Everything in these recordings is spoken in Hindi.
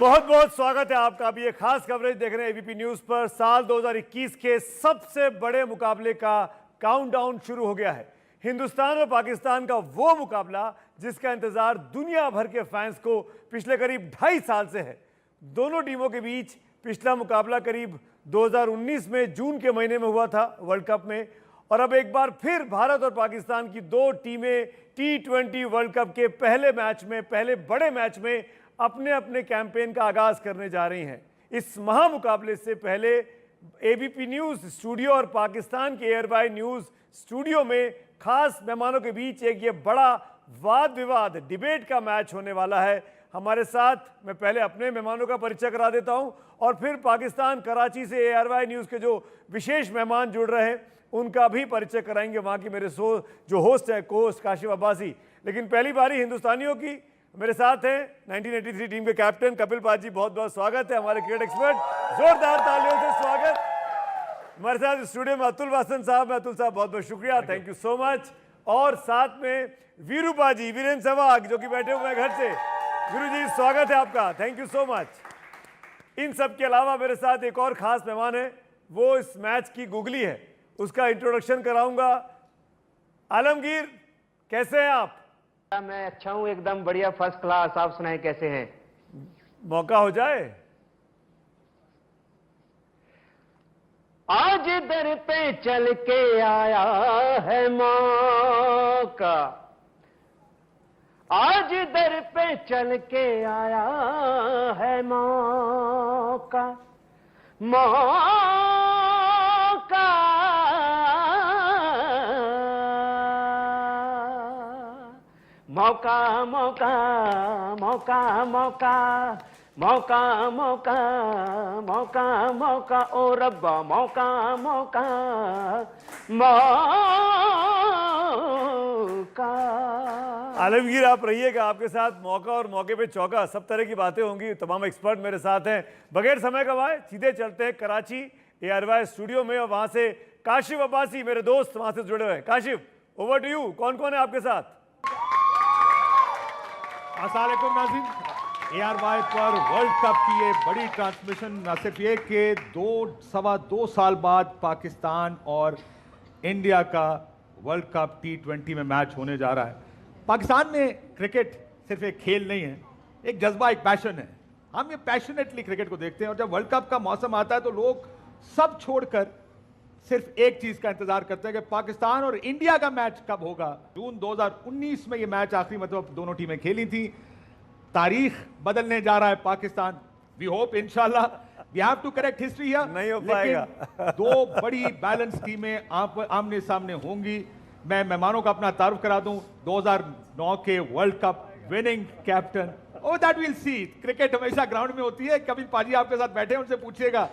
बहुत बहुत स्वागत है आपका। अभी ये खास कवरेज देख रहे हैं एबीपी न्यूज पर। साल 2021 के सबसे बड़े मुकाबले का काउंटडाउन शुरू हो गया है। हिंदुस्तान और पाकिस्तान का वो मुकाबला जिसका इंतजार दुनिया भर के फैंस को पिछले करीब 2.5 साल से है। दोनों टीमों के बीच पिछला मुकाबला करीब 2019 में जून के महीने में हुआ था वर्ल्ड कप में, और अब एक बार फिर भारत और पाकिस्तान की दो टीमें T20 वर्ल्ड कप के पहले बड़े मैच में अपने अपने कैंपेन का आगाज करने जा रही हैं। इस महामुकाबले से पहले एबीपी न्यूज स्टूडियो और पाकिस्तान के एयरवाई न्यूज स्टूडियो में खास मेहमानों के बीच एक ये बड़ा वाद विवाद डिबेट का मैच होने वाला है। हमारे साथ मैं पहले अपने मेहमानों का परिचय करा देता हूं और फिर पाकिस्तान कराची से एयरवाई न्यूज के जो विशेष मेहमान जुड़ रहे हैं उनका भी परिचय कराएंगे, वहां की मेरे जो होस्ट है कोस्ट काशिफ अब्बासी। लेकिन पहली बारी हिंदुस्तानियों की मेरे साथ हैं 1983 टीम के कैप्टन कपिल पाजी। बहुत बहुत स्वागत है हमारे क्रिकेट एक्सपर्ट, जोरदार तालियों से स्वागत। हमारे साथ स्टूडियो में अतुल वासन साहब। अतुल साहब बहुत बहुत शुक्रिया, थैंक यू सो मच। और साथ में वीरू पाजी, वीरेंद्र सहवाग जो कि बैठे हुए हैं घर से। वीरू जी स्वागत है आपका, थैंक यू सो मच। इन सब के अलावा मेरे साथ एक और खास मेहमान है, वो इस मैच की गुगली है, उसका इंट्रोडक्शन कराऊंगा। आलमगीर कैसे हैं आप? मैं अच्छा हूं, एकदम बढ़िया, फर्स्ट क्लास। आप सुनाएं कैसे हैं? मौका हो जाए। आज दर पे चल के आया है मौका, आज दर पे चल के आया है मौका, मौका मौका मौका मौका मौका मौका मौका मौका मौका ओ रब्बा मौका मौका मौका। आलमगीर आप रहिएगा, आपके साथ मौका और मौके पे चौका सब तरह की बातें होंगी। तमाम एक्सपर्ट मेरे साथ हैं। बगैर समय गवाए सीधे चलते हैं कराची एयरवाई स्टूडियो में, और वहां से काशिफ अब्बासी मेरे दोस्त वहां से जुड़े हुए हैं। काशिफ ओवर टू यू, कौन कौन है आपके साथ? अस्सलाम वालेकुम नाज़रीन। एयरवाई पर वर्ल्ड कप की ये बड़ी ट्रांसमिशन, न सिर्फ ये कि 2 साल बाद पाकिस्तान और इंडिया का वर्ल्ड कप T20 में मैच होने जा रहा है। पाकिस्तान में क्रिकेट सिर्फ एक खेल नहीं है, एक जज्बा, एक पैशन है। हम ये पैशनेटली क्रिकेट को देखते हैं, और जब वर्ल्ड कप का मौसम आता है तो लोग सब छोड़कर सिर्फ एक चीज का इंतजार करते हैं कि पाकिस्तान और इंडिया का मैच कब होगा। जून 2019 में ये मैच आखिरी मतलब दोनों टीमें खेली थी। तारीख बदलने जा रहा है पाकिस्तान। वी होप इंशाल्लाह we have to correct history here. नहीं हो पाएगा। दो बड़ी बैलेंस टीमें आमने सामने होंगी। मैं मेहमानों का अपना तारुफ करा दूं, 2009 के world cup winning captain. Oh that will see. Cricket हमेशा ग्राउंड में होती है। कभी पाजी आपके साथ बैठे, उनसे पूछिएगा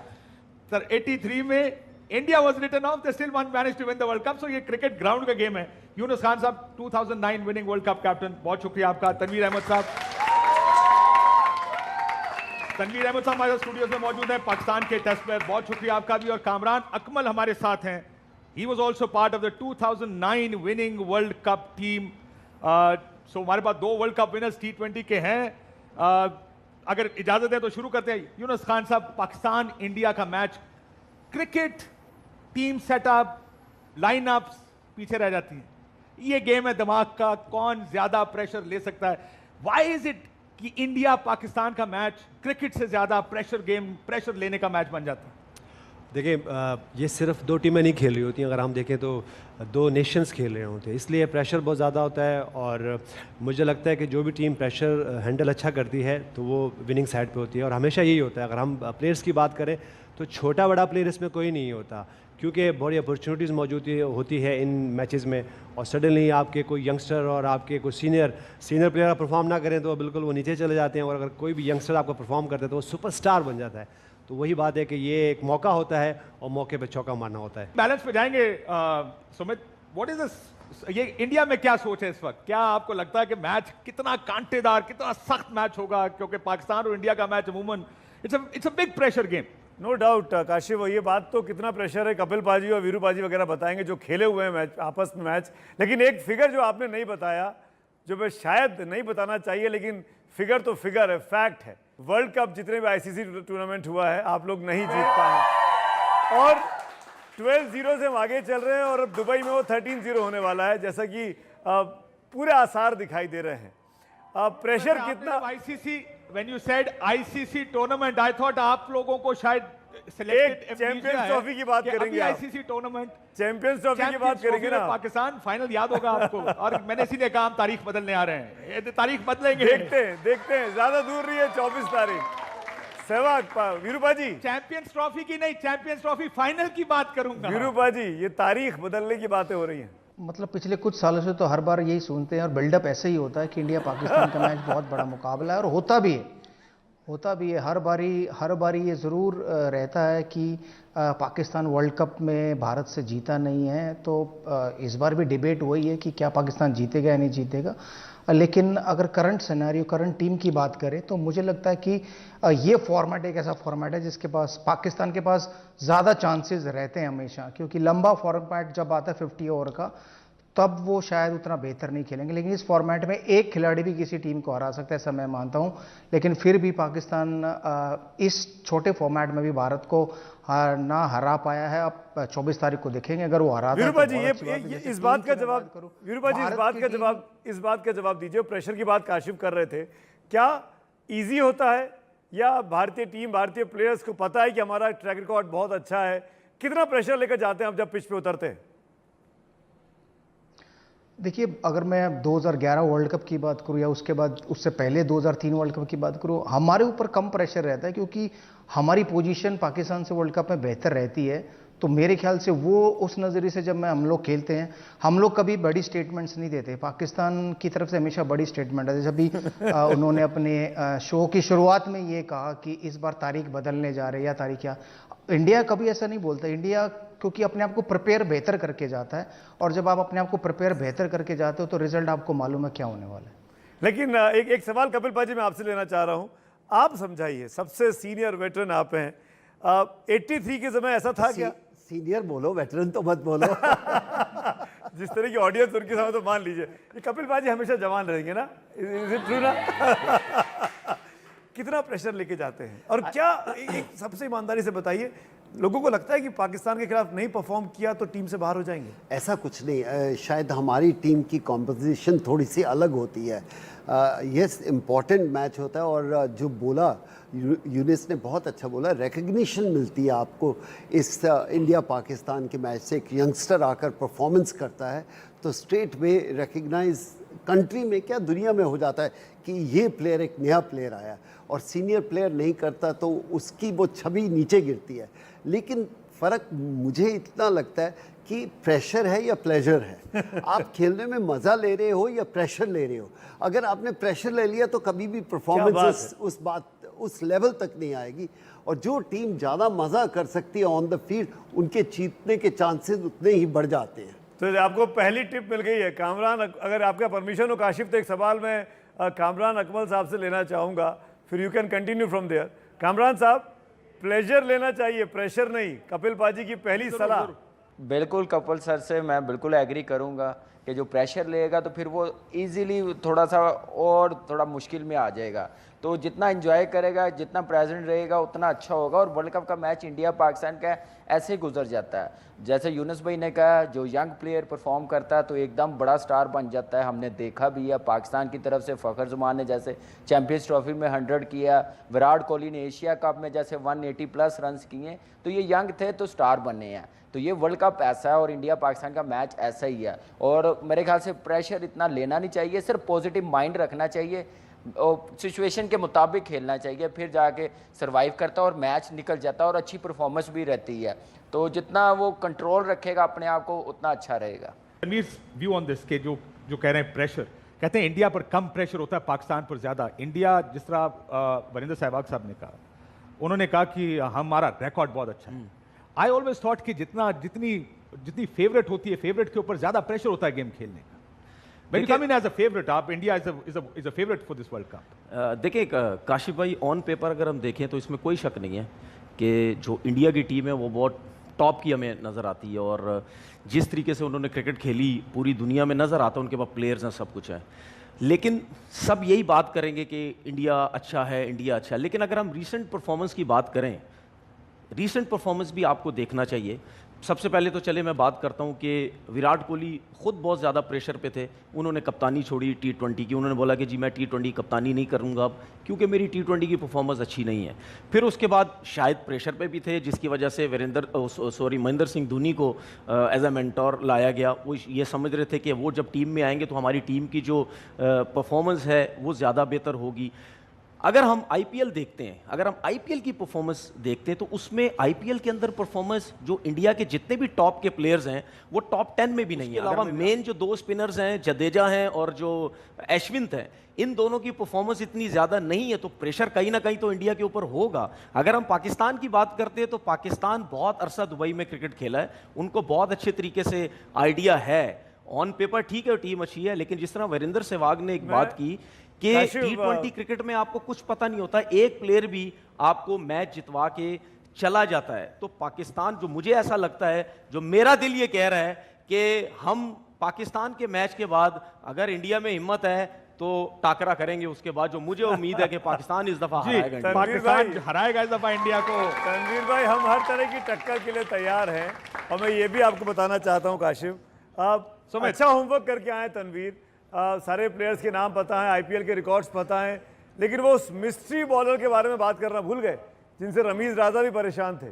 सर 83 में India was written off, they still managed to win the world cup. So ये क्रिकेट ग्राउंड का गेम है। यूनुस खान साहब 2009 विनिंग वर्ल्ड कप कैप्टन, बहुत शुक्रिया आपका। तनवीर अहमद साहब हमारे स्टूडियो में मौजूद हैं, पाकिस्तान के टेस्ट प्लेयर, बहुत शुक्रिया आपका भी। और कामरान अकमल हमारे साथ हैं, he was also part of the 2009 winning world cup team. So हमारे पास 2 वर्ल्ड कप विनर्स T20 के हैं। अगर इजाजत है तो शुरू करते हैं। यूनुस खान साहब, पाकिस्तान इंडिया का match, cricket team setup, line-ups पीछे रह जाती है। ये गेम है दिमाग का, कौन ज्यादा प्रेशर ले सकता है। व्हाई इज इट कि इंडिया पाकिस्तान का मैच क्रिकेट से ज्यादा प्रेशर लेने का मैच बन जाता है? देखिए, ये सिर्फ 2 टीमें नहीं खेल रही होती हैं। अगर हम देखें तो 2 नेशंस खेल रहे होते हैं, इसलिए प्रेशर बहुत ज़्यादा होता है। और मुझे लगता है कि जो भी टीम प्रेशर हैंडल अच्छा करती है तो वो विनिंग साइड पे होती है। और हमेशा यही होता है। अगर हम प्लेयर्स की बात करें तो छोटा बड़ा प्लेयर इसमें कोई नहीं होता, क्योंकि बड़ी अपॉर्चुनिटीज़ मौजूद होती है इन मैचेस में। और सडनली आपके कोई यंगस्टर और आपके कोई सीनियर प्लेयर परफॉर्म ना करें तो बिल्कुल वो नीचे चले जाते हैं, और अगर कोई भी यंगस्टर आपका परफॉर्म करता है तो वो सुपरस्टार बन जाता है। तो वही बात है कि ये एक मौका होता है और मौके पे चौका मारना होता है। बैलेंस पे जाएंगे। सुमित, व्हाट इज दिस, ये इंडिया में क्या सोच है इस वक्त? क्या आपको लगता है कि मैच कितना कांटेदार, कितना सख्त मैच होगा? क्योंकि पाकिस्तान और इंडिया का मैच अमूमन it's a big pressure game. No doubt Kashif, ये बात तो कितना प्रेशर है कपिल पाजी और वीरू पाजी वगैरह बताएंगे जो खेले हुए हैं मैच आपस में मैच। लेकिन एक फिगर जो आपने नहीं बताया, जो मैं शायद नहीं बताना चाहिए, लेकिन फिगर तो फिगर है, फैक्ट है। वर्ल्ड कप जितने भी आईसीसी टूर्नामेंट हुआ है आप लोग नहीं जीत पाए और 12-0 से हम आगे चल रहे हैं और अब दुबई में वो 13-0 होने वाला है, जैसा कि पूरे आसार दिखाई दे रहे हैं। प्रेशर कितना ICC, when you said ICC tournament, I thought आप लोगों को शायद एक चैंपियंस ट्रॉफी की बात करेंगे, आईसीसी टूर्नामेंट चैंपियंस ट्रॉफी की बात करेंगे ना, पाकिस्तान फाइनल याद होगा आपको। और मैंने इसीलिए कहा हम तारीख बदलने आ रहे हैं, ये तारीख बदलेंगे, देखते हैं ज्यादा दूर नहीं है, 24 तारीख। सहवाग वीरूपा जी, चैंपियंस ट्रॉफी की नहीं, चैंपियंस ट्रॉफी फाइनल की बात करूंगा। वीरूपा जी, ये तारीख बदलने की बातें हो रही हैं। मतलब पिछले कुछ सालों से तो हर बार यही सुनते हैं और बिल्डअप ऐसे ही होता है कि इंडिया पाकिस्तान का मैच बहुत बड़ा मुकाबला है और होता भी है। हर बारी ये ज़रूर रहता है कि पाकिस्तान वर्ल्ड कप में भारत से जीता नहीं है, तो इस बार भी डिबेट वही है कि क्या पाकिस्तान जीतेगा या नहीं जीतेगा। लेकिन अगर करंट सिनेरियो, करंट टीम की बात करें तो मुझे लगता है कि ये फॉर्मेट एक ऐसा फॉर्मेट है जिसके पास, पाकिस्तान के पास ज़्यादा चांसेस रहते हैं हमेशा, क्योंकि लंबा फॉर्मेट जब आता है 50 ओवर का तब वो शायद उतना बेहतर नहीं खेलेंगे। लेकिन इस फॉर्मेट में एक खिलाड़ी भी किसी टीम को हरा सकता है, ऐसा मैं मानता हूं। लेकिन फिर भी पाकिस्तान इस छोटे फॉर्मेट में भी भारत को ना हरा पाया है। अब 24 तारीख को देखेंगे अगर वो हरा। वीरूपा जी, ये इस बात का जवाब, वीरूपा जी इस बात का जवाब दीजिए। प्रेशर की बात काशिफ कर रहे थे, क्या इजी होता है या भारतीय टीम, भारतीय प्लेयर्स को पता है कि हमारा ट्रैक रिकॉर्ड बहुत अच्छा है, कितना प्रेशर लेकर जाते हैं आप जब पिच पे उतरते हैं? देखिए, अगर मैं 2011 वर्ल्ड कप की बात करूं या उसके बाद उससे पहले 2003 वर्ल्ड कप की बात करूं, हमारे ऊपर कम प्रेशर रहता है क्योंकि हमारी पोजीशन पाकिस्तान से वर्ल्ड कप में बेहतर रहती है। तो मेरे ख्याल से वो उस नज़रिए से जब हम लोग खेलते हैं, हम लोग कभी बड़ी स्टेटमेंट्स नहीं देते। पाकिस्तान की तरफ से हमेशा बड़ी स्टेटमेंट है। जैसे भी उन्होंने अपने शो की शुरुआत में ये कहा कि इस बार तारीख बदलने जा रहे हैं या तारीख क्या, इंडिया कभी ऐसा नहीं बोलता। इंडिया क्योंकि अपने आप को प्रिपेयर बेहतर करके जाता है, और जब आप अपने आप को प्रिपेयर बेहतर करके जाते हो तो रिजल्ट आपको मालूम है क्या होने वाला है। लेकिन एक सवाल कपिल पाजी मैं आपसे लेना चाह रहा हूं, आप समझाइए, सबसे सीनियर वेटरन आप हैं। 83 के समय ऐसा था क्या? सीनियर बोलो, वेटरन तो मत बोलो। जिस तरह की ऑडियंस उनके समय, तो मान लीजिए ये कपिल पाजी हमेशा जवान रहेंगे ना, इज इट ट्रू ना? कितना प्रेशर लेके जाते हैं और क्या, एक सबसे ईमानदारी से बताइए, लोगों को लगता है कि पाकिस्तान के खिलाफ नहीं परफॉर्म किया तो टीम से बाहर हो जाएंगे? ऐसा कुछ नहीं, शायद हमारी टीम की कॉम्पोजिशन थोड़ी सी अलग होती है। ये इम्पॉर्टेंट मैच होता है और जो बोला यूनिस ने बहुत अच्छा बोला, रिकग्निशन मिलती है आपको इस इंडिया पाकिस्तान के मैच से। एक यंगस्टर आकर परफॉर्मेंस करता है तो स्ट्रेट वे रिकग्नाइज कंट्री में क्या दुनिया में हो जाता है कि ये प्लेयर, एक नया प्लेयर आया, और सीनियर प्लेयर नहीं करता तो उसकी वो छवि नीचे गिरती है। लेकिन फ़र्क मुझे इतना लगता है कि प्रेशर है या प्लेजर है। आप खेलने में मज़ा ले रहे हो या प्रेशर ले रहे हो। अगर आपने प्रेशर ले लिया तो कभी भी परफॉर्मेंस उस लेवल तक नहीं आएगी। और जो टीम ज़्यादा मज़ा कर सकती है ऑन द फील्ड, उनके जीतने के चांसेस उतने ही बढ़ जाते हैं। तो आपको पहली टिप मिल गई है। कामरान, अगर आपका परमिशन हो काशिफ, तो एक सवाल मैं कामरान अकमल साहब से लेना चाहूँगा, फिर you can continue from there. Kamran साहब, प्लेजर लेना चाहिए, प्रेशर नहीं, कपिल पाजी की पहली सलाह। बिल्कुल कपिल सर से मैं बिल्कुल एग्री करूंगा कि जो प्रेशर लेगा तो फिर वो इजीली थोड़ा सा और थोड़ा मुश्किल में आ जाएगा। तो जितना एंजॉय करेगा, जितना प्रेजेंट रहेगा, उतना अच्छा होगा। और वर्ल्ड कप का मैच इंडिया पाकिस्तान का ऐसे ही गुजर जाता है। जैसे यूनुस भाई ने कहा, जो यंग प्लेयर परफॉर्म करता है तो एकदम बड़ा स्टार बन जाता है। हमने देखा भी है पाकिस्तान की तरफ से फ़खर ज़मान ने जैसे चैंपियंस ट्रॉफी में 100 किया, विराट कोहली ने एशिया कप में जैसे 180+ रन किए, तो ये यंग थे तो स्टार बने हैं। तो ये वर्ल्ड कप ऐसा है और इंडिया पाकिस्तान का मैच ऐसा ही है। और मेरे ख्याल से प्रेशर इतना लेना नहीं चाहिए, सिर्फ पॉजिटिव माइंड रखना चाहिए और सिचुएशन के मुताबिक खेलना चाहिए, फिर जाके सर्वाइव करता है और मैच निकल जाता है और अच्छी परफॉर्मेंस भी रहती है। तो जितना वो कंट्रोल रखेगा अपने आप को, उतना अच्छा रहेगा। व्यू ऑन दिस के जो कह रहे हैं प्रेशर, कहते हैं इंडिया पर कम प्रेशर होता है, पाकिस्तान पर ज़्यादा। इंडिया, जिस तरह वरिंदर सहवाग साहब ने कहा, उन्होंने कहा कि हमारा रिकॉर्ड बहुत अच्छा है। आई ऑलवेज थॉट कि जितनी फेवरेट होती है, फेवरेट के ऊपर ज़्यादा प्रेशर होता है गेम खेलने का। When you come in as a favorite, आप India is a favorite for this World Cup। देखिए काशिफ भाई, ऑन पेपर अगर हम देखें तो इसमें कोई शक नहीं है कि जो इंडिया की टीम है वो बहुत टॉप की हमें नज़र आती है। और जिस तरीके से उन्होंने क्रिकेट खेली पूरी दुनिया में नज़र आता है, उनके पास प्लेयर्स हैं, सब कुछ है। लेकिन सब यही बात करेंगे कि इंडिया अच्छा है, इंडिया अच्छा है। लेकिन अगर हम रीसेंट परफॉर्मेंस की बात करें, रीसेंट परफॉर्मेंस भी आपको देखना चाहिए। सबसे पहले तो चले मैं बात करता हूं कि विराट कोहली खुद बहुत ज़्यादा प्रेशर पे थे। उन्होंने कप्तानी छोड़ी T20 की, उन्होंने बोला कि जी मैं T20 कप्तानी नहीं करूंगा अब, क्योंकि मेरी T20 की परफॉर्मेंस अच्छी नहीं है। फिर उसके बाद शायद प्रेशर पे भी थे, जिसकी वजह से महेंद्र सिंह धोनी को एज अ मेंटोर लाया गया। वो ये समझ रहे थे कि वो जब टीम में आएंगे तो हमारी टीम की जो परफॉर्मेंस है वो ज़्यादा बेहतर होगी। अगर हम आईपीएल देखते हैं, अगर हम आईपीएल की परफॉर्मेंस देखते हैं तो उसमें आईपीएल के अंदर परफॉर्मेंस जो इंडिया के जितने भी टॉप के प्लेयर्स हैं वो टॉप 10 में भी नहीं है। अलावा मेन जो दो स्पिनर्स हैं, जडेजा हैं और जो अश्विन हैं, इन दोनों की परफॉर्मेंस इतनी ज़्यादा नहीं है, तो प्रेशर कहीं ना कहीं तो इंडिया के ऊपर होगा। अगर हम पाकिस्तान की बात करते हैं तो पाकिस्तान बहुत अरसा दुबई में क्रिकेट खेला है, उनको बहुत अच्छे तरीके से आइडिया है। ऑन पेपर ठीक है टीम अच्छी है, लेकिन जिस तरह वीरेंद्र सहवाग ने एक बात की कि T20 क्रिकेट में आपको कुछ पता नहीं होता, एक प्लेयर भी आपको मैच जितवा के चला जाता है। तो पाकिस्तान, जो मुझे ऐसा लगता है, जो मेरा दिल ये कह रहा है कि हम पाकिस्तान के मैच के बाद अगर इंडिया में हिम्मत है तो टाकरा करेंगे। उसके बाद जो मुझे उम्मीद है कि पाकिस्तान इस दफा हराएगा, पाकिस्तान हराएगा इस दफा इंडिया को। तनवीर भाई, हम हर तरह की टक्कर के लिए तैयार हैं। और मैं ये भी आपको बताना चाहता हूँ काशिफ, आप अच्छा होमवर्क करके आए तनवीर। सारे प्लेयर्स के नाम पता है, आईपीएल के रिकॉर्ड्स पता हैं, लेकिन वो उस मिस्ट्री बॉलर के बारे में बात करना भूल गए जिनसे रमीज राजा भी परेशान थे,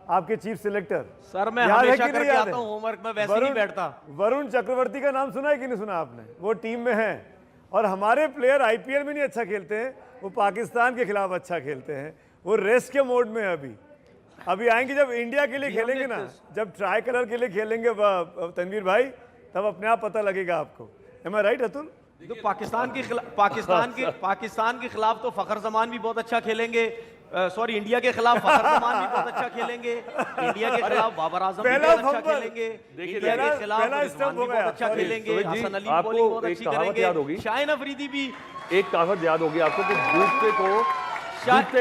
आपके चीफ सिलेक्टर। सर मैं हमेशा करके आता हूं होमवर्क में, वैसे नहीं बैठता। वरुण चक्रवर्ती का नाम सुना है कि नहीं सुना आपने? वो टीम में है। और हमारे प्लेयर आईपीएल में नहीं अच्छा खेलते हैं, वो पाकिस्तान के खिलाफ अच्छा खेलते हैं। वो रेस्ट के मोड में है अभी आएंगे जब इंडिया के लिए खेलेंगे ना, जब ट्राई कलर के लिए खेलेंगे तनवीर भाई, तब अपने आप पता लगेगा आपको। Am I right, Atul? तो पाकिस्तान के खिलाफ तो फखर जमान भी बहुत अच्छा खेलेंगे। सॉरी, इंडिया के खिलाफ फखर जमान भी बहुत अच्छा खेलेंगे। इंडिया के खिलाफ बाबर आजम भी बहुत अच्छा खेलेंगे। इंडिया के खिलाफ रिजवान भी बहुत अच्छा खेलेंगे। हसन अली बॉलिंग बहुत अच्छी करेंगे। शाहिन अफरीदी भी। एक कहावत याद होगी आपको कि दूसरे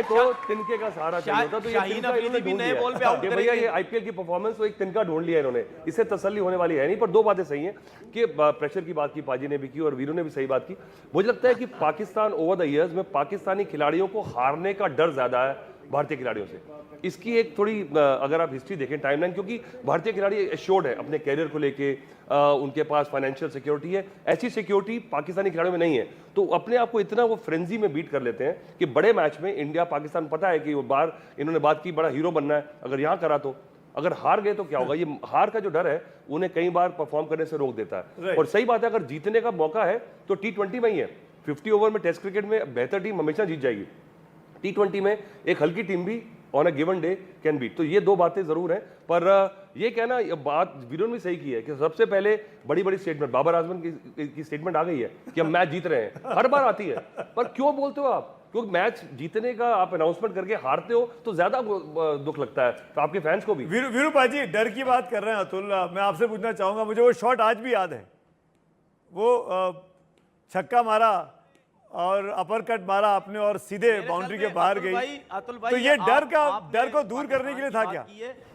को तिनके का सहारा चाहिए होता, तो शाहीन अफरीदी भी नए बॉल पे आउट करेंगे। भैया ये आईपीएल की परफॉर्मेंस, तो एक तिनका ढूंढ लिया इन्होंने, इससे तसल्ली होने वाली है नहीं। पर दो बातें सही हैं कि प्रेशर की बात की पाजी ने भी की और वीरू ने भी सही बात की। मुझे लगता है कि पाकिस्तान ओवर द ईयर्स में पाकिस्तानी खिलाड़ियों को हारने का डर ज्यादा है भारतीय खिलाड़ियों से। इसकी एक थोड़ी अगर आप हिस्ट्री देखें, टाइमलाइन, क्योंकि भारतीय खिलाड़ी एश्योर्ड है अपने कैरियर को लेके, उनके पास फाइनेंशियल सिक्योरिटी है, ऐसी सिक्योरिटी पाकिस्तानी खिलाड़ियों में नहीं है। तो अपने आप को इतना वो फ्रेंजी में बीट कर लेते हैं कि बड़े मैच में इंडिया पाकिस्तान, पता है कि वो बार इन्होंने बात की बड़ा हीरो बनना है, अगर यहाँ करा तो अगर हार गए तो क्या होगा। ये हार का जो डर है उन्हें कई बार परफॉर्म करने से रोक देता है। और सही बात है, अगर जीतने का मौका है तो T20 में ही है। 50 ओवर में टेस्ट क्रिकेट में बेहतर टीम हमेशा जीत जाएगी, T20 में एक हल्की टीम भी on a given day can beat. तो ये दो बातें जरूर हैं। पर ये कहना, ये बात वीरों ने सही की है कि सबसे पहले बड़ी बड़ी स्टेटमेंट बाबर आजम की स्टेटमेंट आ गई है कि हम मैच जीत रहे हैं, हर बार आती है। पर क्यों बोलते हो आप? क्योंकि मैच जीतने का आप अनाउंसमेंट करके हारते हो तो ज्यादा दुख लगता है, तो आपके फैंस को भी। वीरू पाजी, डर की बात कर रहे हैं अतुल, मैं आपसे पूछना चाहूंगा, मुझे वो शॉट आज भी याद है, वो छक्का मारा और अपर कट मारा आपने और सीधे बाउंड्री के बाहर गई। तो ये डर को दूर करने के लिए था क्या?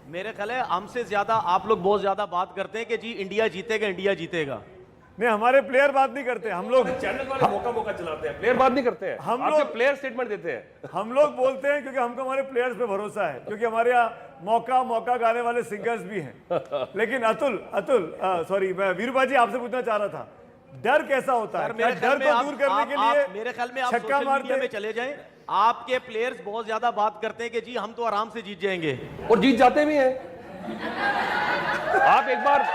मेरे ख्याल है हमसे ज्यादा आप लोग बहुत ज्यादा बात करते हैं कि जी इंडिया जीतेगा, इंडिया जीतेगा। नहीं, हमारे प्लेयर बात नहीं करते, हम लोग चैनल वाले मौका चलाते हैं, प्लेयर बात नहीं करते हैं, हम लोग प्लेयर स्टेटमेंट देते हैं। हम लोग बोलते हैं क्योंकि हमको हमारे प्लेयर्स पे भरोसा है, क्योंकि हमारे यहाँ मौका गाने वाले सिंगर्स भी हैं। लेकिन अतुल सॉरी, मैं वीरू भाजी आपसे पूछना चाह रहा था, डर कैसा होता है? डर को दूर करने के लिए मेरे ख्याल में आप सोशल मीडिया में चले जाएं, आपके प्लेयर्स बहुत ज्यादा बात करते हैं कि जी हम तो आराम से जीत जाएंगे, और जीत जाते भी हैं। आप एक बार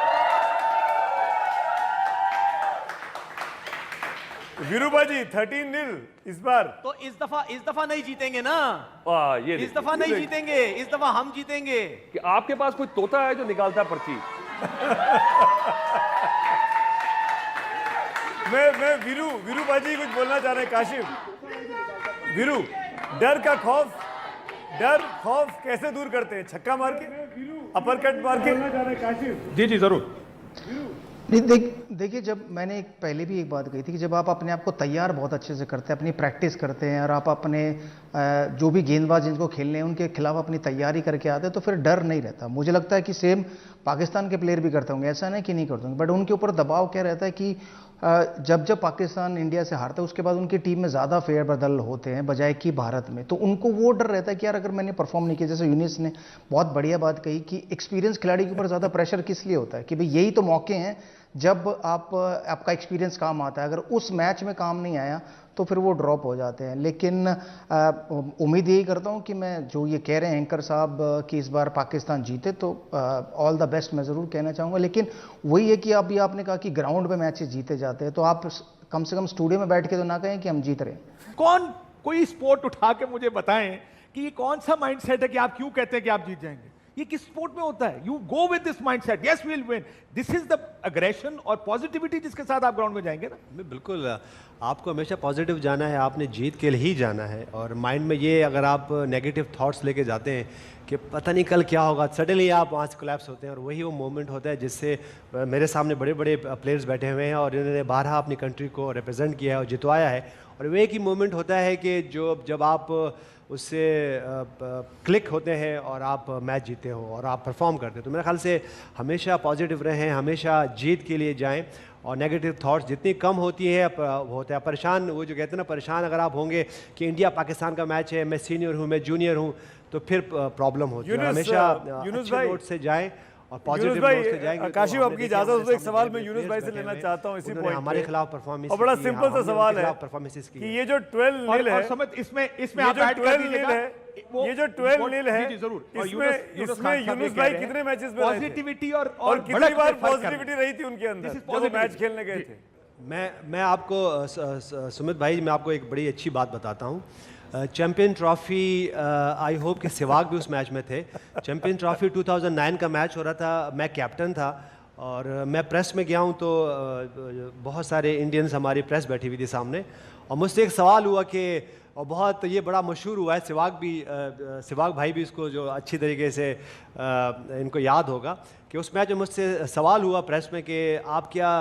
वीरू भाजी 13-0 इस बार, तो इस दफा नहीं जीतेंगे ना। ये इस दफा नहीं जीतेंगे, इस दफा हम जीतेंगे। कि आपके पास कोई तोता है जो निकालता है पर्ची? मैं वीरू भाजी कुछ बोलना चाह रहे हैं। काशिफ, वीरू, डर खौफ कैसे दूर करते हैं? छक्का मार के, अपर कट मार के? जी जरूर। नहीं, देखिए, जब मैंने पहले भी एक बात कही थी कि जब आप अपने आप को तैयार बहुत अच्छे से करते हैं, अपनी प्रैक्टिस करते हैं, और आप अपने जो भी गेंदबाज जिनको खेलने हैं उनके खिलाफ अपनी तैयारी करके आते हैं, तो फिर डर नहीं रहता। मुझे लगता है कि सेम पाकिस्तान के प्लेयर भी करते होंगे, ऐसा नहीं कि नहीं करते होंगे, बट उनके ऊपर दबाव क्या रहता है कि जब जब पाकिस्तान इंडिया से हारता है उसके बाद उनकी टीम में ज़्यादा फेर बदल होते हैं बजाय कि भारत में, तो उनको वो डर रहता है कि यार अगर मैंने परफॉर्म नहीं किया, जैसे यूनिस ने बहुत बढ़िया बात कही कि एक्सपीरियंस खिलाड़ी के ऊपर ज़्यादा प्रेशर किस लिए होता है कि भाई यही तो मौके हैं जब आपका एक्सपीरियंस काम आता है, अगर उस मैच में काम नहीं आया तो फिर वो ड्रॉप हो जाते हैं। लेकिन उम्मीद यही करता हूँ कि मैं जो ये कह रहे हैं एंकर साहब कि इस बार पाकिस्तान जीते, तो ऑल द बेस्ट मैं ज़रूर कहना चाहूँगा। लेकिन वही है कि अभी आपने कहा कि ग्राउंड में मैचेस जीते जाते हैं, तो आप कम से कम स्टूडियो में बैठ के तो ना कहें कि हम जीत रहे हैं। कौन कोई स्पोर्ट उठा के मुझे बताएं कि ये कौन सा माइंडसेट है कि आप क्यों कहते हैं कि आप जीत जाएंगे? ये किस स्पोर्ट में होता है? You go with this mindset, yes we will win. This is the aggression और पॉजिटिविटी जिसके साथ आप ग्राउंड में जाएंगे ना। बिल्कुल, आपको हमेशा पॉजिटिव जाना है, आपने जीत के लिए ही जाना है। और माइंड में ये अगर आप नेगेटिव थॉट्स लेके जाते हैं कि पता नहीं कल क्या होगा, सडनली आप वहाँ से कोलैप्स होते हैं। और वही वो मोमेंट होता है जिससे मेरे सामने बड़े बड़े प्लेयर्स बैठे हुए हैं और इन्होंने 12 अपनी कंट्री को रिप्रेजेंट किया है और जितवाया है। और वो एक ही मोमेंट होता है कि जब आप उससे क्लिक होते हैं और आप मैच जीते हो और आप परफॉर्म करते हो। तो मेरे ख्याल से हमेशा पॉजिटिव रहें, हमेशा जीत के लिए जाएं और नेगेटिव थॉट्स जितनी कम होती है होता है। परेशान, वो जो कहते हैं ना, परेशान अगर आप होंगे कि इंडिया पाकिस्तान का मैच है, मैं सीनियर हूँ, मैं जूनियर हूँ, तो फिर प्रॉब्लम होती है। हमेशा अच्छे नोट से जाएं और पॉजिटिव नोट से जाएंगे। काशिफ, आपकी इजाजत हो, एक सवाल मैं यूनुस भाई से लेना चाहता हूं इसी पॉइंट हमारे खिलाफ परफॉर्मेंस और बड़ा सिंपल सा सवाल है कि ये जो 12-0 है, समझ इसमें आप ऐड कर दीजिएगा, ये जो 12-0 है, जी जरूर, इसमें यूनुस भाई कितने मैचेस में पॉजिटिविटी और कितनी बार पॉजिटिविटी रही थी उनके अंदर जब मैच खेलने गए थे? मैं आपको सुमित भाई, मैं आपको एक बड़ी अच्छी बात बताता हूँ। चैंपियन ट्रॉफी, आई होप कि सहवाग भी उस मैच में थे। चैंपियन ट्रॉफी 2009 का मैच हो रहा था, मैं कैप्टन था और मैं प्रेस में गया हूँ तो बहुत सारे इंडियंस, हमारी प्रेस बैठी हुई थी सामने, और मुझसे एक सवाल हुआ कि, और बहुत ये बड़ा मशहूर हुआ है, सहवाग भाई भी इसको जो अच्छी तरीके से इनको याद होगा कि उस मैच में मुझसे सवाल हुआ प्रेस में कि आप क्या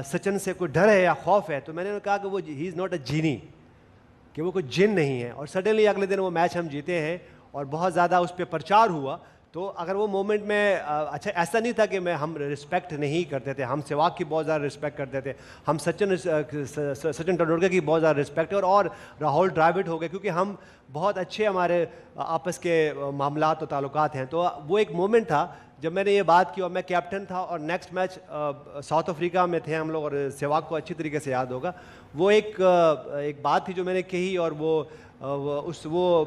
सचिन से कोई डर है या खौफ है? तो मैंने कहा कि वो ही इज़ नॉट अ जीनी, कि वो कोई जिन नहीं है। और सडनली अगले दिन वो मैच हम जीते हैं और बहुत ज़्यादा उस पर प्रचार हुआ। तो अगर वो मोमेंट में अच्छा, ऐसा नहीं था कि हम रिस्पेक्ट नहीं करते थे, हम सहवाग की बहुत ज़्यादा रिस्पेक्ट करते थे, हम सचिन तेंदुलकर की बहुत ज़्यादा रिस्पेक्ट है, और राहुल द्रविड़ हो गए, क्योंकि हम बहुत अच्छे हमारे आपस के मामलात और ताल्लुकात हैं। तो वो एक मोमेंट था जब मैंने ये बात की और मैं कैप्टन था और नेक्स्ट मैच साउथ अफ्रीका में थे हम लोग, और सहवाग को अच्छी तरीके से याद होगा। वो एक बात थी जो मैंने कही और वो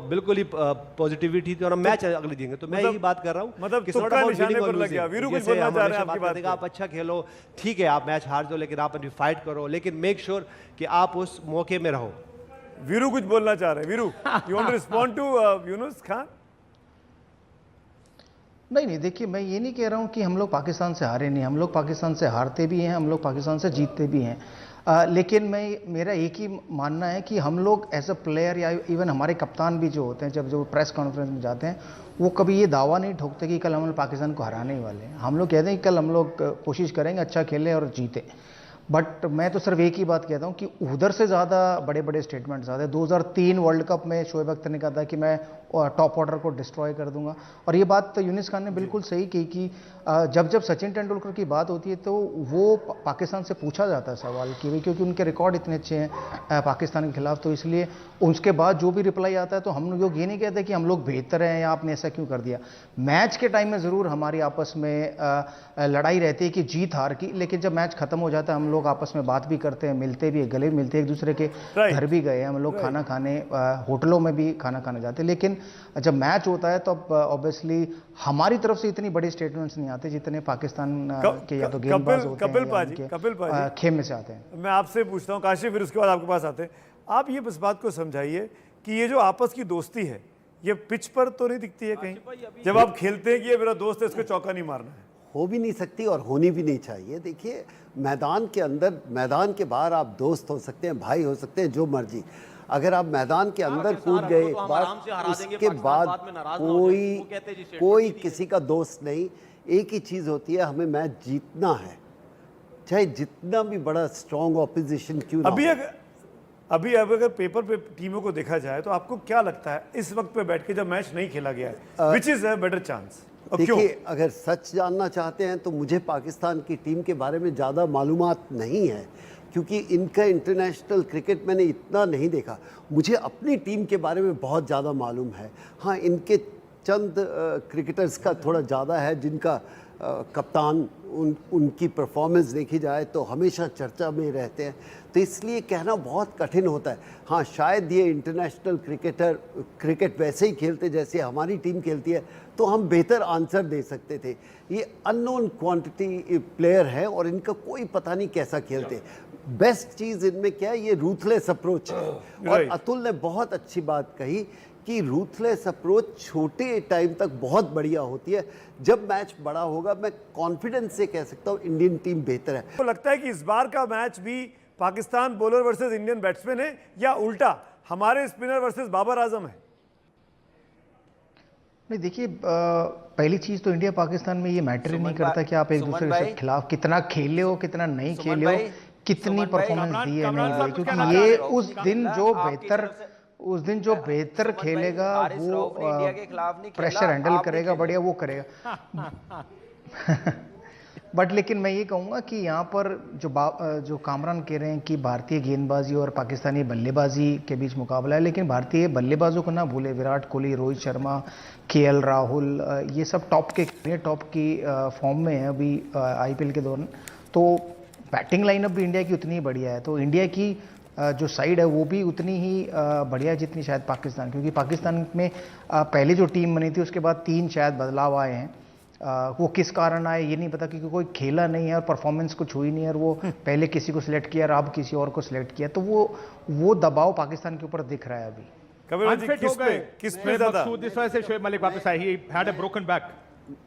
बिल्कुल ही पॉजिटिविटी थी और हम मैच अगले देंगे। तो मैं यही बात कर रहा हूँ, मतलब तुक्का निशाने पर लग गया। वीरू कुछ बोलना चाह रहे हैं आपकी बात पे? आप अच्छा खेलो, ठीक है, आप मैच हार दो, लेकिन आप अपनी फाइट करो, लेकिन मेक श्योर कि आप उस मौके में रहो। वीरू कुछ बोलना चाह रहे हैं। Viru, you want to respond to Younis Khan? नहीं, देखिए, मैं ये नहीं कह रहा हूँ कि हम लोग पाकिस्तान से हारे नहीं, हम लोग पाकिस्तान से हारते भी हैं, हम लोग पाकिस्तान से जीतते भी हैं। लेकिन मेरा एक ही मानना है कि हम लोग एज अ प्लेयर या इवन हमारे कप्तान भी जो होते हैं, जब जो प्रेस कॉन्फ्रेंस में जाते हैं, वो कभी ये दावा नहीं ठोकते कि कल हम लोग पाकिस्तान को हराने ही वाले हैं। हम लोग कहते हैं कि कल हम लोग कोशिश करेंगे अच्छा खेलें और जीते। बट मैं तो सिर्फ एक ही बात कहता हूँ कि उधर से ज़्यादा बड़े बड़े स्टेटमेंट्स आते हैं। 2003 वर्ल्ड कप में शोएब अख्तर ने कहा था कि मैं टॉप ऑर्डर को डिस्ट्रॉय कर दूंगा, और ये बात तो यूनिस खान ने बिल्कुल सही की कि जब सचिन तेंदुलकर की बात होती है तो वो पाकिस्तान से पूछा जाता है सवाल कि क्योंकि उनके रिकॉर्ड इतने अच्छे हैं पाकिस्तान के खिलाफ, तो इसलिए उसके बाद जो भी रिप्लाई आता है तो हम लोग ये नहीं कहते कि हम लोग बेहतर हैं या आपने ऐसा क्यों कर दिया। मैच के टाइम में ज़रूर हमारी आपस में लड़ाई रहती है कि जीत हार की, लेकिन जब मैच खत्म हो जाता है हम लोग आपस में बात भी करते हैं, मिलते भी, गले भी मिलते हैं, एक दूसरे के घर भी गए, हम लोग खाना खाने, होटलों में भी खाना खाने जाते हैं। लेकिन जब मैच होता है तो ऑब्वियसली हमारी तरफ से इतनी बड़ी स्टेटमेंट्स नहीं आते जितने पाकिस्तान के या तो गेंदबाज होते हैं, कपिल पाजी खेमे से आते हैं। मैं आपसे पूछता हूँ काशिफ, फिर उसके बाद आपके पास आते हैं। आप ये इस बात को समझाइए कि ये जो आपस की दोस्ती है, ये पिच पर तो नहीं दिखती है कहीं, जब आप खेलते हैं कि ये मेरा दोस्त है, इसको चौका नहीं मारना है? हो भी नहीं सकती और होनी भी नहीं चाहिए। देखिए, मैदान के अंदर, मैदान के बाहर आप दोस्त हो सकते हैं, भाई हो सकते हैं, जो मर्जी। अगर आप मैदान के अंदर कूद गए एक बार, उसके बाद कोई किसी का दोस्त नहीं। एक ही चीज़ होती है, हमें मैच जीतना है, चाहे जितना भी बड़ा स्ट्रॉन्ग ऑपोजिशन क्यों ना हो। अभी अगर पेपर पे टीमों को देखा जाए तो आपको क्या लगता है इस वक्त पे बैठ के जब मैच नहीं खेला गया है, which is a better chance? और क्यों? देखिए, अगर सच जानना चाहते हैं तो मुझे पाकिस्तान की टीम के बारे में ज़्यादा मालूमात नहीं है, क्योंकि इनका इंटरनेशनल क्रिकेट मैंने इतना नहीं देखा। मुझे अपनी टीम के बारे में बहुत ज़्यादा मालूम है। हाँ, इनके चंद क्रिकेटर्स का थोड़ा ज़्यादा है, जिनका कप्तान उनकी परफॉर्मेंस देखी जाए तो हमेशा चर्चा में रहते हैं, तो इसलिए कहना बहुत कठिन होता है। हाँ, शायद ये इंटरनेशनल क्रिकेट वैसे ही खेलते जैसे हमारी टीम खेलती है तो हम बेहतर आंसर दे सकते थे। ये अननोन क्वांटिटी प्लेयर है और इनका कोई पता नहीं कैसा खेलते। बेस्ट चीज़ इनमें क्या है, ये रूथलेस अप्रोच है। और अतुल ने बहुत अच्छी बात कही कि रूथलेस अप्रोच छोटे टाइम तक बहुत बढ़िया होती है। जब मैच बड़ा होगा, मैं कॉन्फिडेंस से कह सकता हूँ इंडियन टीम बेहतर है। तो लगता है कि इस बार का मैच भी Pakistan bowler versus Indian batsman है, या उल्टा हमारे स्पिनर वर्सेस बाबर आजम है? नहीं, देखिए, पहली चीज़ तो इंडिया पाकिस्तान में ये मैटर ही नहीं करता कि आप एक दूसरे के खिलाफ कितना खेले हो, कितना नहीं खेले हो, कितनी परफॉर्मेंस दी है नहीं दी, क्योंकि ये उस दिन जो बेहतर खेलेगा वो प्रेशर हैंडल करेगा, बढ़िया वो करेगा। बट लेकिन मैं ये कहूँगा कि यहाँ पर जो कामरान कह रहे हैं कि भारतीय गेंदबाजी और पाकिस्तानी बल्लेबाजी के बीच मुकाबला है, लेकिन भारतीय बल्लेबाजों को ना भूले। विराट कोहली, रोहित शर्मा, केएल राहुल, ये सब टॉप की फॉर्म में है अभी आईपीएल के दौरान। तो बैटिंग लाइनअप भी इंडिया की उतनी ही बढ़िया है। तो इंडिया की जो साइड है वो भी उतनी ही बढ़िया जितनी शायद पाकिस्तान, क्योंकि पाकिस्तान में पहले जो टीम बनी थी उसके बाद 3 शायद बदलाव आए हैं। वो किस कारण आए ये नहीं पता, क्योंकि कोई खेला नहीं है और परफॉर्मेंस कुछ हुई नहीं है, और वो पहले किसी को सिलेक्ट किया और अब किसी और को सिलेक्ट किया, तो वो दबाव पाकिस्तान के ऊपर दिख रहा है अभी। किस पे ज़्यादा? इस वजह से शोएब मलिक वापस आए, he had a broken back.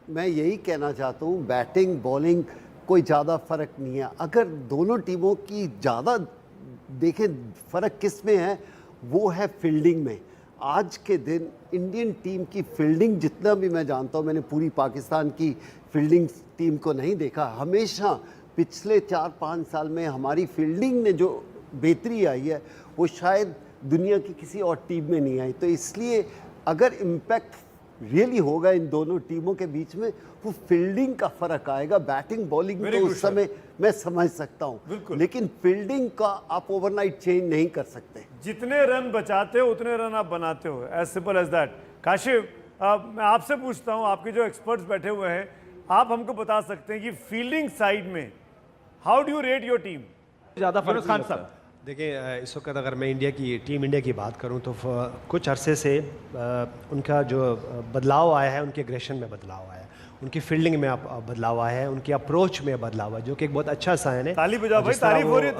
मैं यही कहना चाहता हूँ, बैटिंग बॉलिंग कोई ज़्यादा फ़र्क नहीं है। अगर दोनों टीमों की ज़्यादा देखें फ़र्क किस में है, वो है फील्डिंग में। आज के दिन इंडियन टीम की फील्डिंग, जितना भी मैं जानता हूँ, मैंने पूरी पाकिस्तान की फील्डिंग टीम को नहीं देखा, हमेशा पिछले 4-5 साल में हमारी फील्डिंग ने जो बेहतरी आई है वो शायद दुनिया की किसी और टीम में नहीं आई। तो इसलिए अगर इम्पैक्ट रियली होगा इन दोनों टीमों के बीच में, वो फील्डिंग का फर्क आएगा। बैटिंग बॉलिंग तो उस समय मैं समझ सकता हूँ, लेकिन फील्डिंग का आप ओवरनाइट चेंज नहीं कर सकते। जितने रन बचाते हो उतने रन आप बनाते हो, as simple as that. Kashif, मैं आपसे पूछता हूँ, आपके जो एक्सपर्ट्स बैठे हुए हैं, आप हमको बता सकते हैं कि फील्डिंग साइड में how do you rate your team? ज़्यादा फर्क नहीं लगता। देखिए, इस वक्त अगर मैं टीम इंडिया की बात करूं तो कुछ अरसे से उनका जो बदलाव आया है, उनके एग्रेशन में बदलाव आया है, उनकी फील्डिंग में बदलाव आया है, उनकी अप्रोच में बदलाव है, जो कि एक बहुत अच्छा साइन है। ताली बजाओ भाई, तारीफ हो रही है,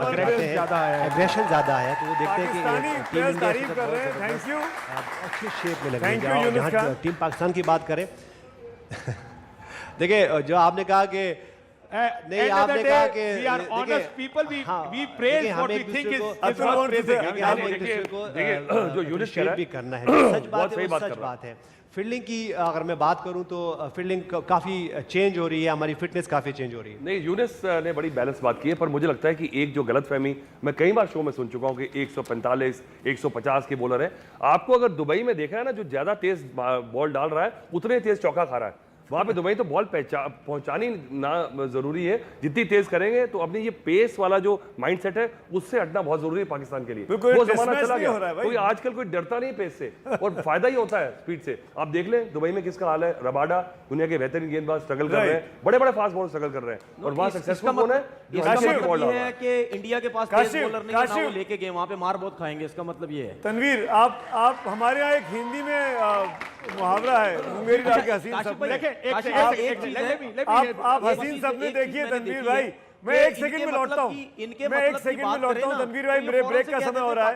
एग्रेशन ज़्यादा है, तो वो देखते हैं कि टीम इंडिया तारीफ कर रहे हैं। थैंक यू, अच्छी शेप में लग रही है। यहाँ टीम पाकिस्तान की बात करें, देखिए जो आपने कहा कि नहीं, आपने कहा कि we are honest people, we praise what we think is जो यूनिस कह रहा है भी करना है, सच बात है। फील्डिंग की अगर मैं बात करूं तो फील्डिंग काफ़ी चेंज हो रही है, हमारी फिटनेस काफ़ी चेंज हो रही है। नहीं, यूनिस ने बड़ी बैलेंस बात की है, पर मुझे लगता है कि एक जो गलतफहमी मैं कई बार शो में सुन चुका हूं कि 145 150 के बॉलर है। आपको अगर दुबई में देखा है ना, जो ज्यादा तेज बॉल डाल रहा है उतने तेज चौका खा रहा है। वहां पे दुबई तो बॉल पहुंचानी ना जरूरी है, जितनी तेज करेंगे तो अपनी ये पेस वाला जो माइंडसेट है उससे हटना बहुत जरूरी है पाकिस्तान के लिए। वो जमाना चला गया, कोई आजकल कोई डरता नहीं पेस से, और फायदा ही होता है स्पीड से। आप देख लें दुबई में किसका हाल है, रबाडा दुनिया के बेहतरीन गेंदबाज स्ट्रगल कर रहे हैं, बड़े बड़े फास्ट बॉलर स्ट्रगल कर रहे हैं, और वहां सक्सेसफुल कौन है? है कि इंडिया के पास तेज बॉलर नहीं है, वो लेके गए वहां पे मार बहुत खाएंगे, इसका मतलब ये है। तनवीर, आप हमारे यहाँ एक हिंदी में मुहावरा है, मेरी डाल के हसीन सपने। आप हसीन सपने देखिए तनवीर भाई, मैं एक सेकंड में लौटता हूँ, तनवीर भाई, मेरे ब्रेक का समय हो रहा है।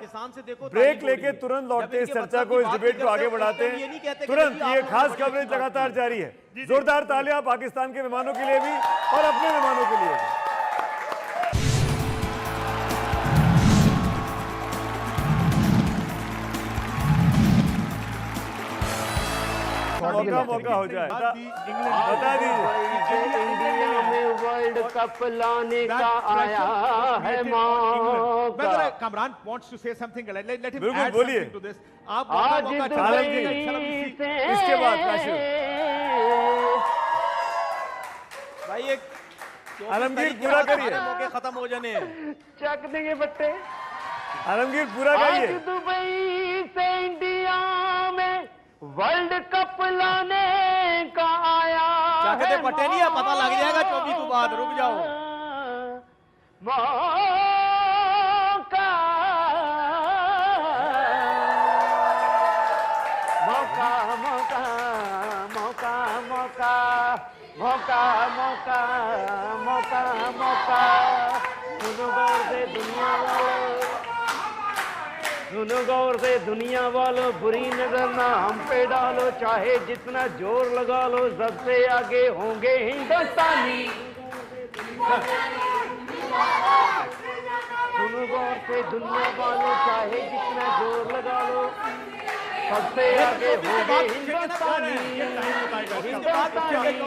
ब्रेक लेके तुरंत लौटते इस चर्चा को, इस डिबेट को आगे बढ़ाते हैं तुरंत। ये खास कवरेज लगातार जारी है। जोरदार तालियां पाकिस्तान के मेहमानों के लिए भी और अपने मेहमानों के लिए भी। मौका हो जाए, बता दीजिए। इंडिया में वर्ल्ड कप लाने का आया है मौका। Kamran wants to say something, let him बिल्कुल, add बोलिए। something to this। आप आज इसके बाद आलमगीर पूरा करिए। मौके खत्म हो जाने हैं। चक देंगे बट्टे। आलमगीर पूरा आज करिए। दुबई से इंडिया में वर्ल्ड कप लाने का आया चाकते पट्टे नहीं है, पता लग जाएगा 24 के बाद, रुक जाओ। मौका मौका मौका मौका मौका मौका मौका मौका मौका सुनो गौर से दुनिया वालों, सुनो गौर से दुनिया वालों, बुरी नजर ना हम पे डालो, चाहे जितना जोर लगा लो, सबसे आगे होंगे हिंदुस्तानी। सुनो गौर से दुनिया वालों, चाहे जितना जोर लगा लो, सबसे आगे होंगे हिंदुस्तानी। हिंदुस्तानी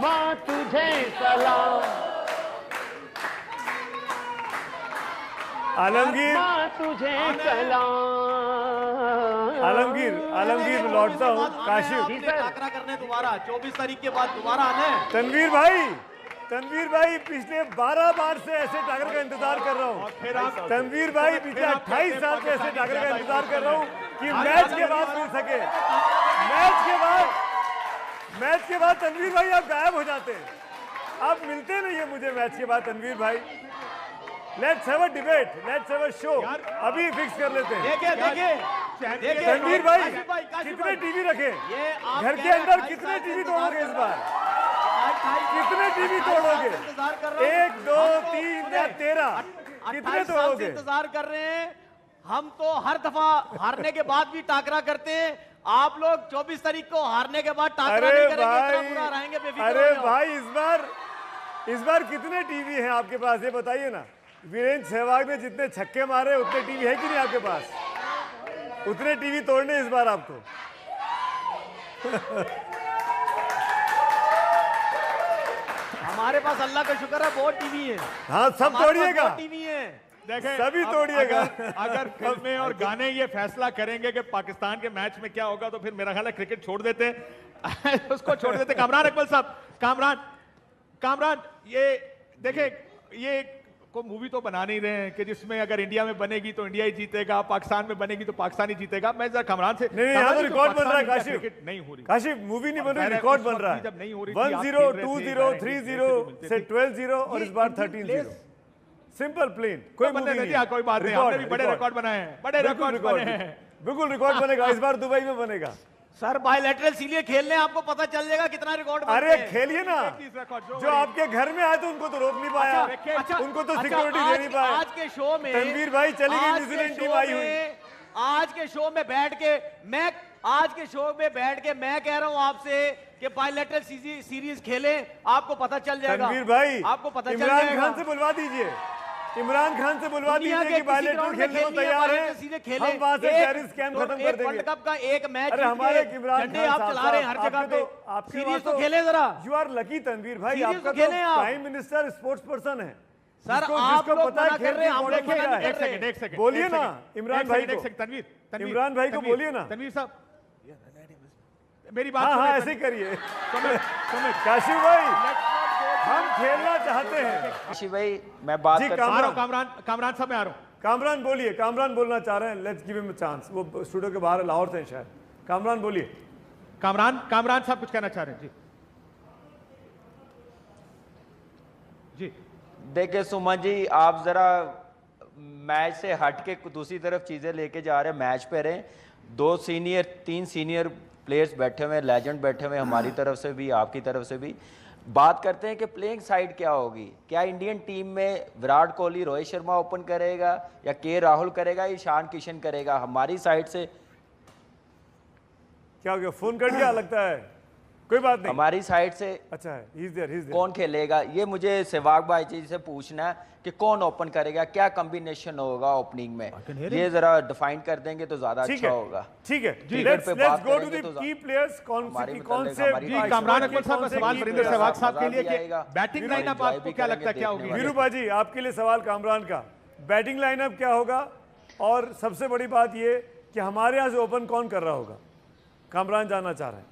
माँ तुझे सलाम, आलमगीर माँ तुझे सलाम। आलमगीर लौटता हूँ। काशिफ, टाकरा करने दोबारा 24 तारीख के बाद दोबारा आना है। तनवीर भाई पिछले 12 बार से ऐसे टाकर का इंतजार कर रहा हूँ। तनवीर भाई पिछले 28 साल से ऐसे टाकर का इंतजार कर रहा हूँ कि मैच के बाद मिल सके। मैच के बाद तनवीर भाई आप गायब हो जाते हैं, आप मिलते नहीं है मुझे मैच के बाद। तनवीर भाई, let's have a debate, let's have a show, अभी फिक्स कर लेते हैं। देखिए तनवीर भाई काशिफ कितने भाई, टीवी रखे ये आप घर के अंदर? कितने टीवी तोड़ोगे इस बार? कितने टीवी तोड़ोगे? 1 2 3 या 13 कितने तोड़ोगे? इंतजार कर रहे हैं हम तो, हर दफा हारने के बाद भी टाकरा करते हैं। आप लोग 24 तारीख को हारने के बाद टाकरा नहीं करेंगे, इतना बुरा रहेंगे, बेफिक्र हो अरे जाओ। भाई इस बार कितने टीवी हैं आपके पास, ये बताइए ना। वीरेंद्र सहवाग ने जितने छक्के मारे उतने टीवी है कि नहीं आपके पास? उतने टीवी तोड़ने इस बार आपको। हमारे पास अल्लाह का शुक्र है बहुत टीवी है। हाँ, सब तोड़िएगा, टीवी है। देखें, सभी तोड़िएगा। अगर फिल्में और गाने ये फैसला करेंगे कि पाकिस्तान के मैच में क्या होगा, तो फिर मेरा ख्याल है क्रिकेट छोड़ देते हैं। उसको छोड़ देते। कामरान अकमल साहब, कामरान ये देखें, ये को मूवी तो बना नहीं रहे हैं कि जिसमें अगर इंडिया में बनेगी तो इंडिया ही जीतेगा, पाकिस्तान में बनेगी तो पाकिस्तान ही जीतेगा। मैं जरा कामरान से, नहीं, यहाँ तो रिकॉर्ड बन रहा है काशिफ। क्रिकेट नहीं हो रही, काशिफ मूवी नहीं बन रही, रिकॉर्ड बन रहा है। जब नहीं हो रही 1-0 2-0 3-0 से 12-0 और इस बार 13-0। सिंपल प्लेन, कोई मूवी नहीं है। कोई बात नहीं, हमने भी बड़े रिकॉर्ड बनाए हैं, बड़े रिकॉर्ड बने हैं। बिल्कुल रिकॉर्ड बनेगा, इस बार दुबई में बनेगा। सर बायलैटरल इसीलिए खेलने, आपको पता चल जाएगा कितना रिकॉर्ड बनते अरे हैं। खेलिए ना, जो आपके घर में आए तो उनको तो रोक नहीं पाया, उनको तो सिक्योरिटी दे नहीं पाया। आज के शो में तनवीर भाई चली गई, आज के न्यूजीलैंड शो टीम आई हुई। में, आज के शो में बैठ के मैं कह रहा हूं आपसे कि बायलैटरल सीरीज खेलें, आपको पता चल जाएगा। तनवीर भाई, आपको पता चल इमरान जाएगा। खान से बुलवा दीजिए, इमरान खान से बुलवा दुनिया दीजिए के कि बायलैटरल खेलने को तैयार है, हम वहां से टेररिस्ट कैंप खत्म कर देंगे। वर्ल्ड कप का एक मैच, अरे हमारे इमरान झंडे खान आप साहब, चला रहे हैं हर जगह पे, आपके सीरीज तो खेले जरा। यू आर लकी तनवीर भाई, सीरीज आपका तो तो खेलें आप। प्राइम मिनिस्टर स्पोर्ट्स पर्सन है। सर जिसको आप लोग पता है मना कर रहे हैं, हम लोग मना नहीं कर रहे हैं। एक सेकंड बोलिए ना इमरान भाई को, तनवीर इमरान भाई को बोलिए ना। तनवीर साहब मेरी बात हाँ सुनिए, ऐसे करिए। काशिफ भाई, हम खेलना चाहते हैं। काशिफ भाई मैं बात जी, कर कामरान। आ रहा हूं, कामरान साहब मैं आ रहा हूं। कामरान बोलिए, कामरान बोलना चाह रहे हैं, let's give him a chance. वो स्टूडियो के बाहर लाहौर से हैं शायद। कामरान बोलिए। कामरान साहब कुछ कहना चाह रहे हैं? जी देखिए सुमन जी, आप जरा मैच से हट के दूसरी तरफ चीजें लेके जा रहे हैं। मैच पे रहे, 3 सीनियर प्लेयर्स बैठे हुए हैं, लेजेंड बैठे हुए हैं, हमारी तरफ से भी आपकी तरफ से भी। बात करते हैं कि प्लेइंग साइड क्या होगी। क्या इंडियन टीम में विराट कोहली, रोहित शर्मा ओपन करेगा या के राहुल करेगा, ईशान किशन करेगा? हमारी साइड से क्या हो गया, फोन कट गया लगता है? कोई बात नहीं, हमारी साइड से अच्छा है, he's there, he's there। कौन खेलेगा ये मुझे सहवाग भाई जी से पूछना है कि कौन ओपन करेगा, क्या कॉम्बिनेशन होगा ओपनिंग में, ये जरा डिफाइन कर देंगे तो ज्यादा ठीक अच्छा है, होगा। ठीक है। क्रिकेट लेट्स पे लेट्स बात गो टू करेंगे द तो की प्लेयर्स, कौन हमारी कौन मतलब से हमारी जी, बात कामरान कौन अकमल साहब का से सवाल key वरिंदर players? सहवाग साहब के लिए मजा भी आएगा। कि बैटिंग लाइनअप enjoy आपको भी क्या लगता है करेंगे, क्या होगी? देखने वीरूपा जी, आपके लिए सवाल कामरान का, बैटिंग लाइनअप क्या होगा, और सबसे बड़ी बात ये कि हमारे यहाँ से ओपन कौन कर रहा होगा? कामरान जानना चाह रहे हैं।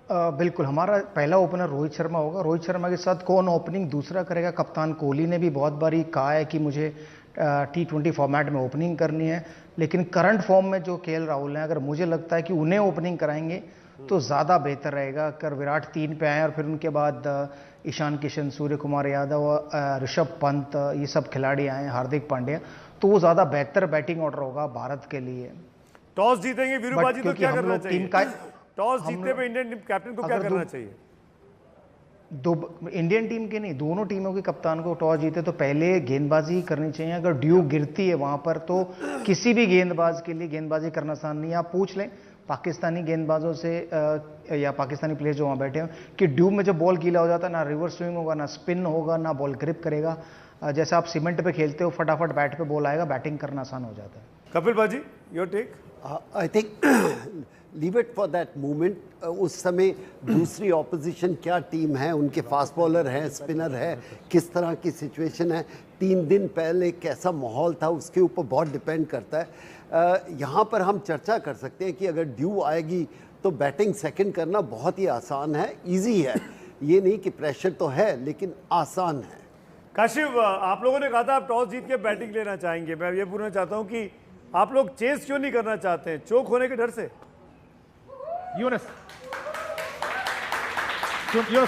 बिल्कुल, हमारा पहला ओपनर रोहित शर्मा होगा। रोहित शर्मा के साथ कौन ओपनिंग दूसरा करेगा, कप्तान कोहली ने भी बहुत बारी कहा है कि मुझे T20 फॉर्मेट में ओपनिंग करनी है, लेकिन करंट फॉर्म में जो KL राहुल हैं, अगर मुझे लगता है कि उन्हें ओपनिंग कराएंगे तो ज़्यादा बेहतर रहेगा। अगर विराट 3 पे आए और फिर उनके बाद ईशान किशन, सूर्य कुमार यादव, ऋषभ पंत, ये सब खिलाड़ी आए, हार्दिक पांड्या, तो वो ज़्यादा बेहतर बैटिंग ऑर्डर होगा भारत के लिए। टॉस जीतेंगे वीरूबाजी तो क्योंकि क्या हम करना लोग टीम चाहिए? का टॉस जीतने पे इंडियन टीम कैप्टन को क्या अगर करना चाहिए? इंडियन टीम के नहीं, दोनों टीमों के कप्तान को टॉस जीते तो पहले गेंदबाजी करनी चाहिए। अगर ड्यू गिरती है वहां पर तो किसी भी गेंदबाज के लिए गेंदबाजी करना आसान नहीं है। आप पूछ लें पाकिस्तानी गेंदबाजों से या पाकिस्तानी प्लेयर जो वहां बैठे हैं कि ड्यू में जब बॉल गीला हो जाता है, ना रिवर्स स्विंग होगा, ना स्पिन होगा, ना बॉल ग्रिप करेगा। जैसे आप सीमेंट पे खेलते हो, फटाफट बैट पे बॉल आएगा, बैटिंग करना आसान हो जाता है। कपिल बाजी, your take? I think leave it for that moment. उस समय दूसरी ऑपोजिशन क्या टीम है, उनके फास्ट बॉलर हैं, स्पिनर है, किस तरह की सिचुएशन है, 3 दिन पहले कैसा माहौल था, उसके ऊपर बहुत डिपेंड करता है। यहाँ पर हम चर्चा कर सकते हैं कि अगर ड्यू आएगी तो बैटिंग सेकंड करना बहुत ही आसान है, इजी है। ये नहीं कि प्रेशर तो है, लेकिन आसान है। काशिफ, आप लोगों ने कहा था आप टॉस जीत के बैटिंग लेना चाहेंगे। मैं ये पूछना चाहता हूँ कि आप लोग चेस क्यों नहीं करना चाहते हैं? चोक होने के डर से? Yunus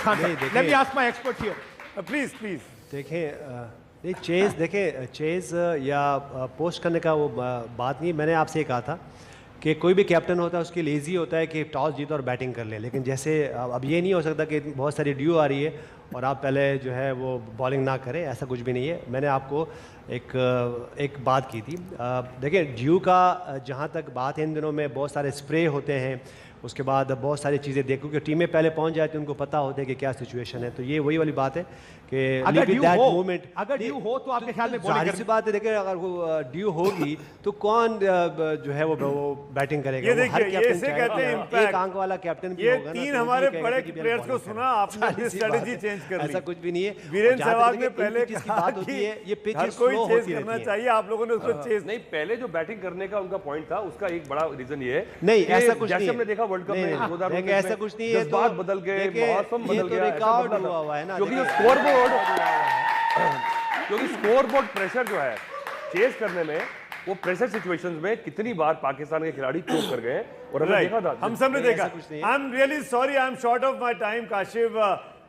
Khan, let me ask my expert here. Please please. देखें, चेज या पोस्ट करने का वो बात नहीं। मैंने आपसे कहा था कि कोई भी कैप्टन होता है उसके लिए ईजी होता है कि टॉस जीतो और बैटिंग कर ले, लेकिन जैसे अब ये नहीं हो सकता कि बहुत सारी ड्यू आ रही है और आप पहले जो है वो बॉलिंग ना करें, ऐसा कुछ भी नहीं है। मैंने आपको एक बात की थी। देखिए, ड्यू का जहाँ तक बात है, इन दिनों में बहुत सारे स्प्रे होते हैं, उसके बाद बहुत सारी चीज़ें देखो कि टीमें पहले पहुंच जाती हैं, उनको पता होता है कि क्या सिचुएशन है। तो ये वही वाली बात है कि अगर ड्यू हो तो आपके ख्याल में जाहिर सी बात है, देखिए अगर वो ड्यू होगी तो कौन जो है वो बैटिंग करेगा? ये देखिए, ये से कहते हैं इम्पैक्ट। एक आंख वाला कैप्टन भी ये होगा ना, 3 तो हमारे भी बड़े कहेगा कि प्लेयर्स को bowling सुना, आपने अपनी स्ट्रेटजी चेंज कर ली। ऐसा कुछ भी नहीं है। वीरेंद्र जहाँ सहवाग तक ने इन पहले पिचेस की कहा बात होती कि है, ये हर पिचेस कोई स्लो चेस होती करना रहती है। चाहिए, आप लोगों ने उसको चेस नहीं, पहले जो बैटिंग करने का उनका पॉइंट था, उसका एक बड़ा रीजन ये है नहीं, कि ऐसा कुछ जैसे नहीं है। हमने देखा वर्ल्ड कप में नहीं, 2019 ऐसा में कुछ नहीं है। जज्बात बदल गए, देखिए, मौसम ये बदल तो गया, रिकॉर्ड ऐसा बदला हुआ हुआ है ना, क्योंकि देखिए। स्कोरबोर्ड प्रेशर जो है चेस करने में, वो प्रेशर सिचुएशंस में कितनी बार पाकिस्तान के खिलाड़ी चूक कर गए और हमने देखा था। हम सब ने देखा। नहीं I am really sorry, I am short of my time. Kashif,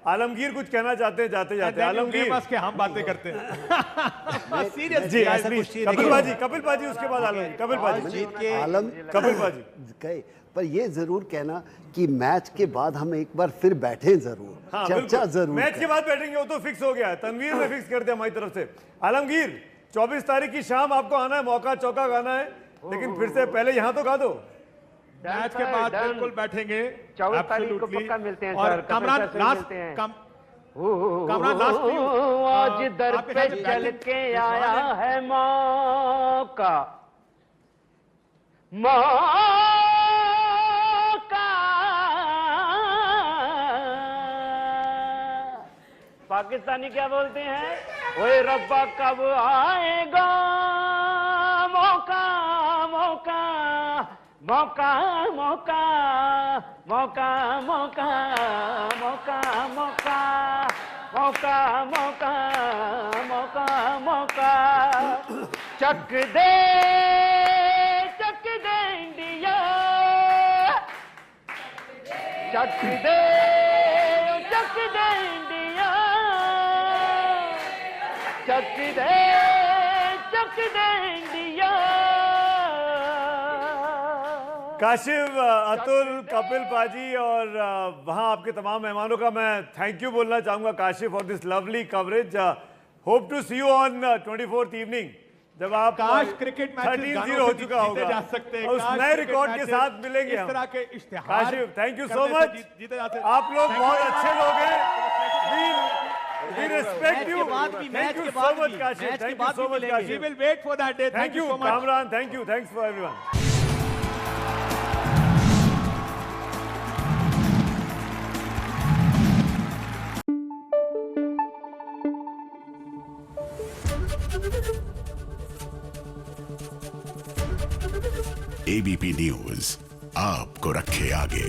Alamgir कुछ कहना चाहते हैं जाते जाते? आलमगीर, बस के हम बातें करते हैं सीरियस जी ऐसा प्लीज। कुछ नहीं है। कपिल बाजी उसके बाद आलमगीर। कपिल बाजी जीत के कपिल बाजी गए, पर ये जरूर कहना कि मैच के बाद हम एक बार फिर बैठे जरूर, हाँ, चर्चा जरूर मैच करें। के बाद बैठेंगे, वो तो फिक्स हो गया है। तनवीर ने फिक्स कर दिया हमारी तरफ से। आलमगीर, 24 तारीख की शाम आपको आना है, मौका चौका गाना है, लेकिन फिर से पहले यहाँ तो गा दो। मैच के बाद बिल्कुल बैठेंगे। 24 तारीख को Absolutely। पक्का मिलते हैं और सर, कामरान कपिल सर से लास्ट मिलते हैं। कामरान लास्ट आज दर पे चल के आया है मौका, पाकिस्तानी क्या बोलते हैं? ओए रब्बा कब आएगा मौका, मौका, मौका, मौका, मौका, मौका, मौका, मौका, मौका, मौका, मौका, मौका, चक दे इंडिया, चक दे इंडिया, चक दे इंडिया। काशिफ, अतुल, कपिल पाजी और वहाँ आपके तमाम मेहमानों का मैं थैंक यू बोलना चाहूँगा Kashif for this lovely coverage. Hope to see you on 24th evening, जब आप काश क्रिकेट मैच 13-0 हो चुका होगा जा सकते हैं, और उस काश नए क्रिकेट रिकॉर्ड के मैचेस साथ मिलेंगे इस हम। तरह के इश्तिहार काशिफ, थैंक यू सो करने से मच। जीते जाते हैं। आप लोग Thank you बहुत very अच्छे much. लोग हैं। We respect you. Match Thank के you बाद so much, भी, Kashif. मैच के Thank you बाद so भी much, मिलेंगे। We Kashif. will wait for that day. Thank you, so much. Kamran. Thank you. Thanks for everyone. ABP news आपको रखे आगे।